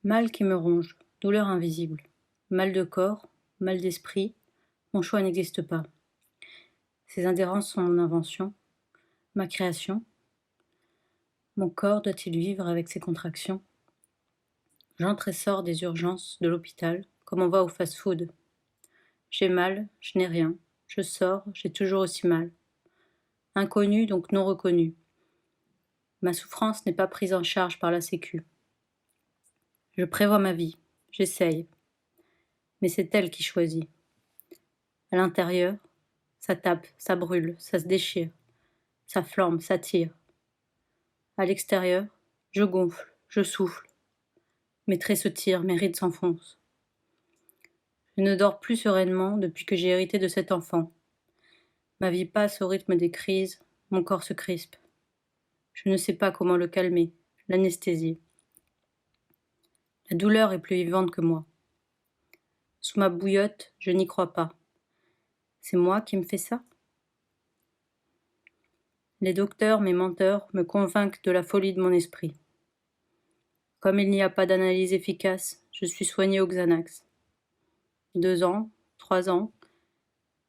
Mal qui me ronge, douleur invisible. Mal de corps, mal d'esprit, mon choix n'existe pas. Ces adhérences sont mon invention, ma création. Mon corps doit-il vivre avec ses contractions? J'entre et sors des urgences de l'hôpital, comme on va au fast-food. J'ai mal, je n'ai rien. Je sors, j'ai toujours aussi mal. Inconnu, donc non reconnu. Ma souffrance n'est pas prise en charge par la Sécu. Je prévois ma vie, j'essaye. Mais c'est elle qui choisit. À l'intérieur, ça tape, ça brûle, ça se déchire. Ça flambe, ça tire. À l'extérieur, je gonfle, je souffle. Mes traits se tirent, mes rides s'enfoncent. Je ne dors plus sereinement depuis que j'ai hérité de cet enfant. Ma vie passe au rythme des crises, mon corps se crispe. Je ne sais pas comment le calmer, l'anesthésie. La douleur est plus vivante que moi. Sous ma bouillotte, je n'y crois pas. C'est moi qui me fais ça? Les docteurs, mes menteurs, me convainquent de la folie de mon esprit. Comme il n'y a pas d'analyse efficace, je suis soignée au Xanax. 2 ans, 3 ans,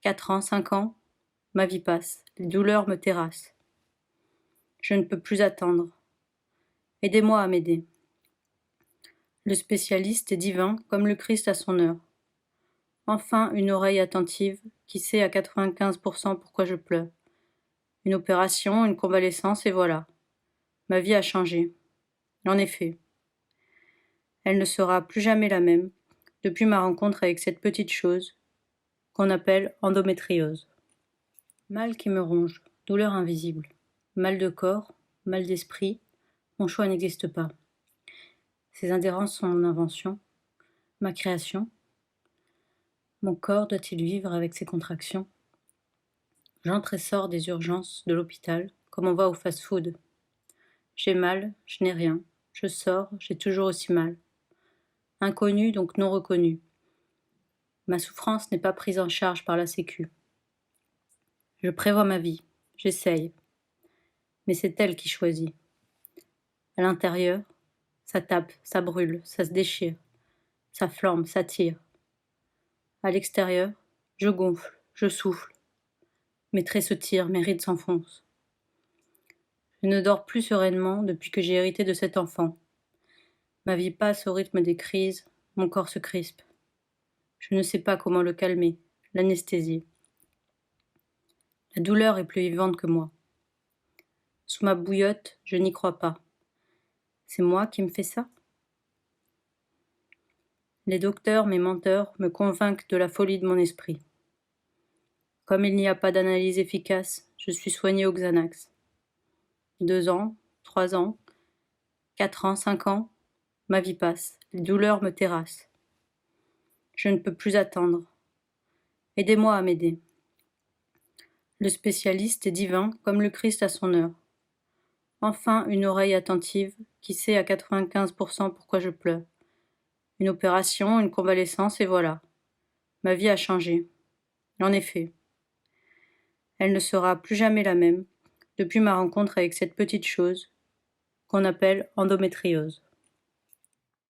4 ans, 5 ans, ma vie passe, les douleurs me terrassent. Je ne peux plus attendre. Aidez-moi à m'aider. Le spécialiste est divin comme le Christ à son heure. Enfin une oreille attentive qui sait à 95% pourquoi je pleure. Une opération, une convalescence et voilà. Ma vie a changé. En effet. Elle ne sera plus jamais la même depuis ma rencontre avec cette petite chose qu'on appelle endométriose. Mal qui me ronge, douleur invisible. Mal de corps, mal d'esprit, mon choix n'existe pas. Ces adhérences sont mon invention, ma création. Mon corps doit-il vivre avec ses contractions? J'entre et sors des urgences de l'hôpital, comme on va au fast-food. J'ai mal, je n'ai rien. Je sors, j'ai toujours aussi mal. Inconnu, donc non reconnu. Ma souffrance n'est pas prise en charge par la Sécu. Je prévois ma vie, j'essaye. Mais c'est elle qui choisit. À l'intérieur, ça tape, ça brûle, ça se déchire. Ça flambe, ça tire. À l'extérieur, je gonfle, je souffle. Mes traits se tirent, mes rides s'enfoncent. Je ne dors plus sereinement depuis que j'ai hérité de cet enfant. Ma vie passe au rythme des crises, mon corps se crispe. Je ne sais pas comment le calmer, l'anesthésie. La douleur est plus vivante que moi. Sous ma bouillotte, je n'y crois pas. C'est moi qui me fais ça? Les docteurs, mes menteurs, me convainquent de la folie de mon esprit. Comme il n'y a pas d'analyse efficace, je suis soignée au Xanax. 2 ans, 3 ans, 4 ans, 5 ans, ma vie passe, les douleurs me terrassent. Je ne peux plus attendre. Aidez-moi à m'aider. Le spécialiste est divin comme le Christ à son heure. Enfin une oreille attentive qui sait à 95% pourquoi je pleure. Une opération, une convalescence et voilà. Ma vie a changé. En effet. Elle ne sera plus jamais la même depuis ma rencontre avec cette petite chose qu'on appelle endométriose.